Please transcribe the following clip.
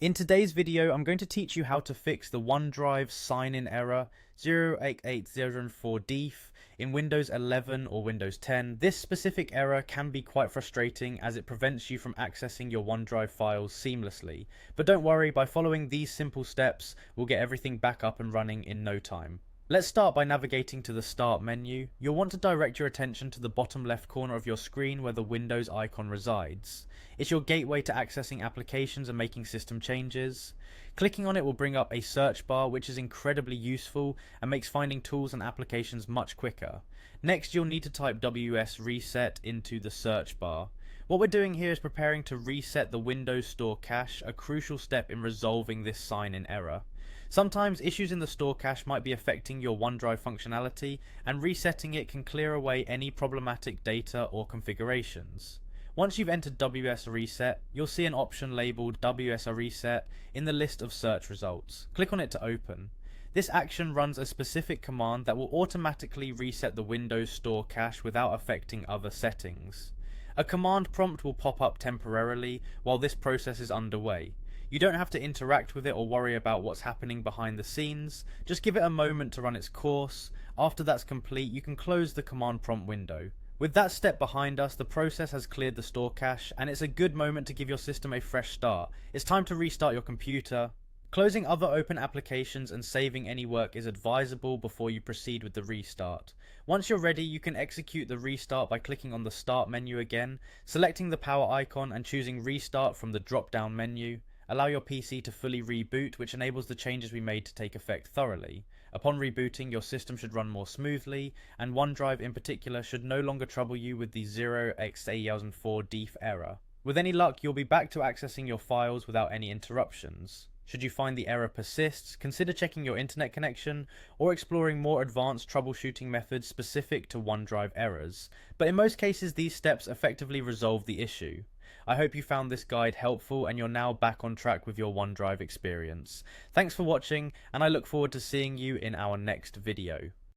In today's video, I'm going to teach you how to fix the OneDrive sign-in error 0x8004deef in Windows 11 or Windows 10. This specific error can be quite frustrating as it prevents you from accessing your OneDrive files seamlessly. But don't worry, by following these simple steps, we'll get everything back up and running in no time. Let's start by navigating to the Start menu. You'll want to direct your attention to the bottom left corner of your screen where the Windows icon resides. It's your gateway to accessing applications and making system changes. Clicking on it will bring up a search bar, which is incredibly useful and makes finding tools and applications much quicker. Next, you'll need to type WS Reset into the search bar. What we're doing here is preparing to reset the Windows Store cache, a crucial step in resolving this sign-in error. Sometimes issues in the store cache might be affecting your OneDrive functionality, and resetting it can clear away any problematic data or configurations. Once you've entered WS Reset, you'll see an option labelled WS Reset in the list of search results. Click on it to open. This action runs a specific command that will automatically reset the Windows Store cache without affecting other settings. A command prompt will pop up temporarily while this process is underway. You don't have to interact with it or worry about what's happening behind the scenes, just give it a moment to run its course. After that's complete, you can close the command prompt window. With that step behind us, the process has cleared the store cache, and it's a good moment to give your system a fresh start. It's time to restart your computer. Closing other open applications and saving any work is advisable before you proceed with the restart. Once you're ready, you can execute the restart by clicking on the Start menu again, selecting the power icon and choosing Restart from the drop-down menu. Allow your PC to fully reboot, which enables the changes we made to take effect thoroughly. Upon rebooting, your system should run more smoothly, and OneDrive in particular should no longer trouble you with the 0x8004deef error. With any luck, you'll be back to accessing your files without any interruptions. Should you find the error persists, consider checking your internet connection or exploring more advanced troubleshooting methods specific to OneDrive errors. But in most cases, these steps effectively resolve the issue. I hope you found this guide helpful and you're now back on track with your OneDrive experience. Thanks for watching, and I look forward to seeing you in our next video.